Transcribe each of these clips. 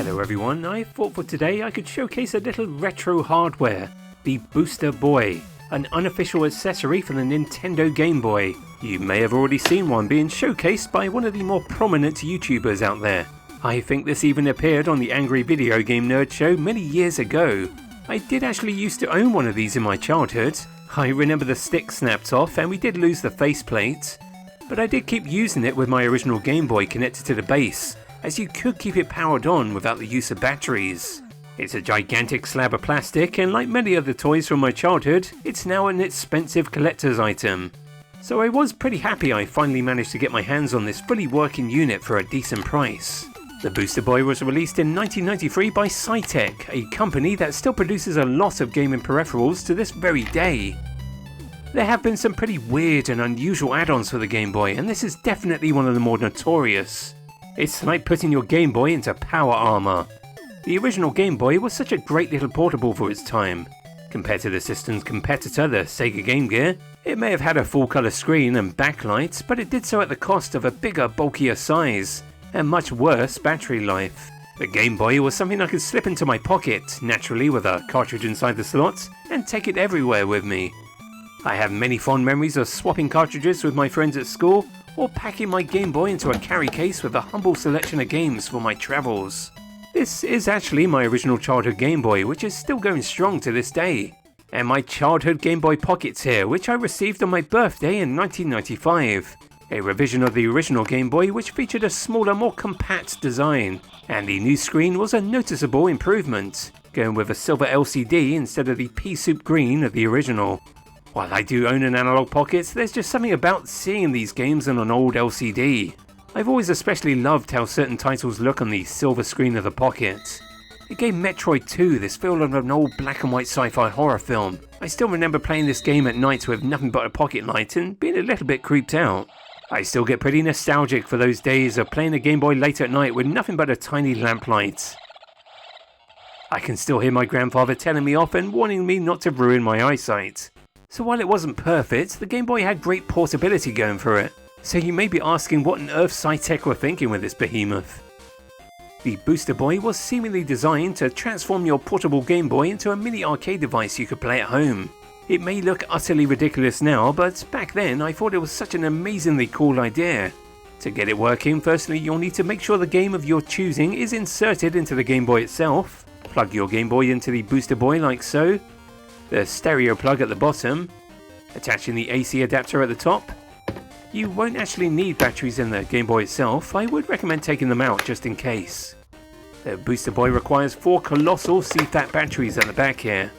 Hello everyone, I thought for today I could showcase a little retro hardware, the Booster Boy, an unofficial accessory for the Nintendo Game Boy. You may have already seen one being showcased by one of the more prominent YouTubers out there. I think this even appeared on the Angry Video Game Nerd show many years ago. I did actually used to own one of these in my childhood. I remember the stick snapped off and we did lose the faceplate, but I did keep using it with my original Game Boy connected to the base, as you could keep it powered on without the use of batteries. It's a gigantic slab of plastic, and like many other toys from my childhood, it's now an expensive collector's item. So I was pretty happy I finally managed to get my hands on this fully working unit for a decent price. The Booster Boy was released in 1993 by Saitek, a company that still produces a lot of gaming peripherals to this very day. There have been some pretty weird and unusual add-ons for the Game Boy, and this is definitely one of the more notorious. It's like putting your Game Boy into power armor. The original Game Boy was such a great little portable for its time. Compared to the system's competitor, the Sega Game Gear, it may have had a full colour screen and backlight, but it did so at the cost of a bigger, bulkier size, and much worse battery life. The Game Boy was something I could slip into my pocket, naturally with a cartridge inside the slot, and take it everywhere with me. I have many fond memories of swapping cartridges with my friends at school, or packing my Game Boy into a carry case with a humble selection of games for my travels. This is actually my original childhood Game Boy, which is still going strong to this day. And my childhood Game Boy Pocket's here, which I received on my birthday in 1995. A revision of the original Game Boy which featured a smaller, more compact design, and the new screen was a noticeable improvement, going with a silver LCD instead of the pea soup green of the original. While I do own an analog Pocket, there's just something about seeing these games on an old LCD. I've always especially loved how certain titles look on the silver screen of the Pocket. It gave Metroid 2 this feel of an old black and white sci-fi horror film. I still remember playing this game at night with nothing but a pocket light and being a little bit creeped out. I still get pretty nostalgic for those days of playing a Game Boy late at night with nothing but a tiny lamplight. I can still hear my grandfather telling me off and warning me not to ruin my eyesight. So while it wasn't perfect, the Game Boy had great portability going for it. So you may be asking what on earth Saitek were thinking with this behemoth. The Booster Boy was seemingly designed to transform your portable Game Boy into a mini arcade device you could play at home. It may look utterly ridiculous now, but back then I thought it was such an amazingly cool idea. To get it working, firstly you'll need to make sure the game of your choosing is inserted into the Game Boy itself. Plug your Game Boy into the Booster Boy like so. The stereo plug at the bottom. Attaching the AC adapter at the top. You won't actually need batteries in the Game Boy itself. I would recommend taking them out just in case. The Booster Boy requires 4 colossal CFAT batteries at the back here.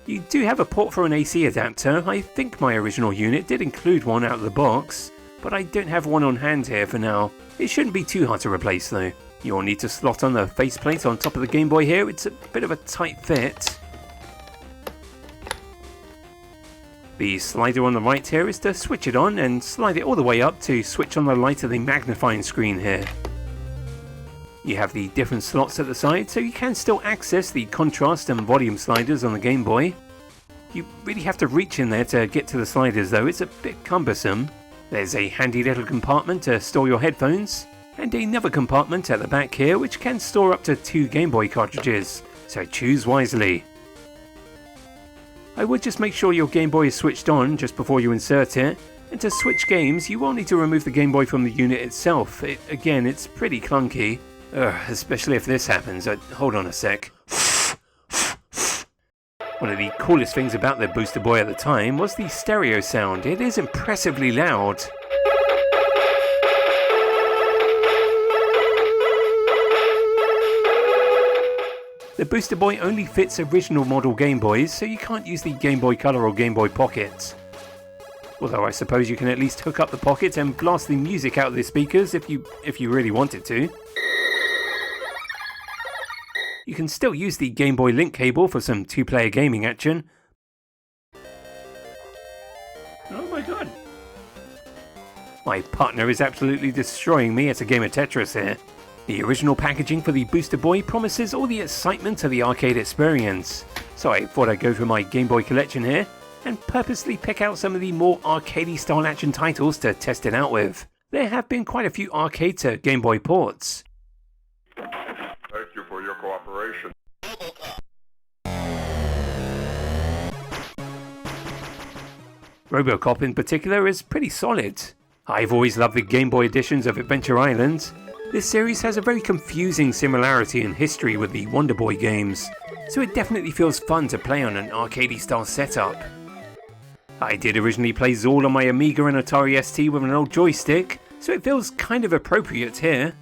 You do have a port for an AC adapter. I think my original unit did include one out of the box, but I don't have one on hand here for now. It shouldn't be too hard to replace though. You'll need to slot on the faceplate on top of the Game Boy here. It's a bit of a tight fit. The slider on the right here is to switch it on and slide it all the way up to switch on the light of the magnifying screen here. You have the different slots at the side, so you can still access the contrast and volume sliders on the Game Boy. You really have to reach in there to get to the sliders though, it's a bit cumbersome. There's a handy little compartment to store your headphones, and another compartment at the back here which can store up to 2 Game Boy cartridges, so choose wisely. I would just make sure your Game Boy is switched on just before you insert it, and to switch games you will need to remove the Game Boy from the unit itself. Again, it's pretty clunky. Especially if this happens. Hold on a sec. One of the coolest things about the Booster Boy at the time was the stereo sound. It is impressively loud. The Booster Boy only fits original model Game Boys, so you can't use the Game Boy Color or Game Boy Pocket. Although I suppose you can at least hook up the Pocket and blast the music out of the speakers if you really wanted to. You can still use the Game Boy Link cable for some 2-player gaming action. Oh my god! My partner is absolutely destroying me at a game of Tetris here. The original packaging for the Booster Boy promises all the excitement of the arcade experience, so I thought I'd go through my Game Boy collection here and purposely pick out some of the more arcadey style action titles to test it out with. There have been quite a few arcade to Game Boy ports. Thank you for your call. Robocop in particular is pretty solid. I've always loved the Game Boy editions of Adventure Island. This series has a very confusing similarity in history with the Wonder Boy games, so it definitely feels fun to play on an arcadey style setup. I did originally play Zorl on my Amiga and Atari ST with an old joystick, so it feels kind of appropriate here.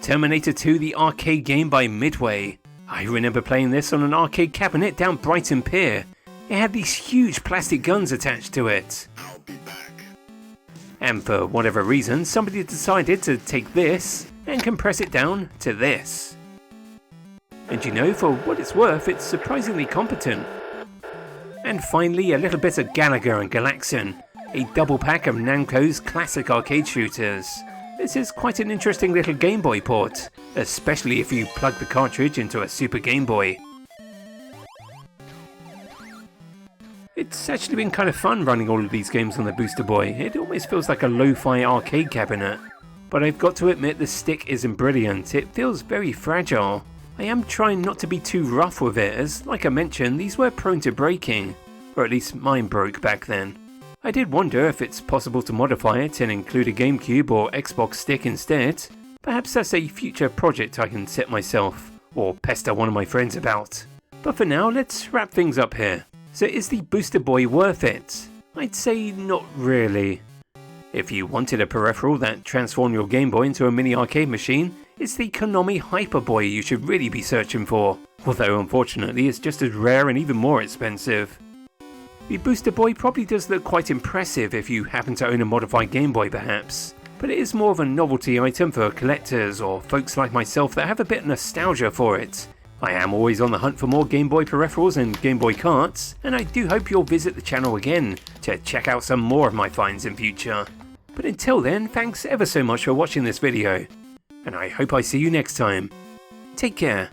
Terminator 2, the arcade game by Midway. I remember playing this on an arcade cabinet down Brighton Pier. It had these huge plastic guns attached to it. And for whatever reason, somebody decided to take this and compress it down to this. And you know, for what it's worth, it's surprisingly competent. And finally, a little bit of Gallagher and Galaxian, a double pack of Namco's classic arcade shooters. This is quite an interesting little Game Boy port, especially if you plug the cartridge into a Super Game Boy. It's actually been kind of fun running all of these games on the Booster Boy. It almost feels like a lo-fi arcade cabinet. But I've got to admit the stick isn't brilliant, it feels very fragile. I am trying not to be too rough with it, as like I mentioned, these were prone to breaking, or at least mine broke back then. I did wonder if it's possible to modify it and include a GameCube or Xbox stick instead. Perhaps that's a future project I can set myself, or pester one of my friends about. But for now, let's wrap things up here. So is the Booster Boy worth it? I'd say not really. If you wanted a peripheral that transformed your Game Boy into a mini arcade machine, it's the Konami Hyper Boy you should really be searching for, although unfortunately it's just as rare and even more expensive. The Booster Boy probably does look quite impressive if you happen to own a modified Game Boy perhaps, but it is more of a novelty item for collectors or folks like myself that have a bit of nostalgia for it. I am always on the hunt for more Game Boy peripherals and Game Boy carts, and I do hope you'll visit the channel again to check out some more of my finds in future. But until then, thanks ever so much for watching this video, and I hope I see you next time. Take care.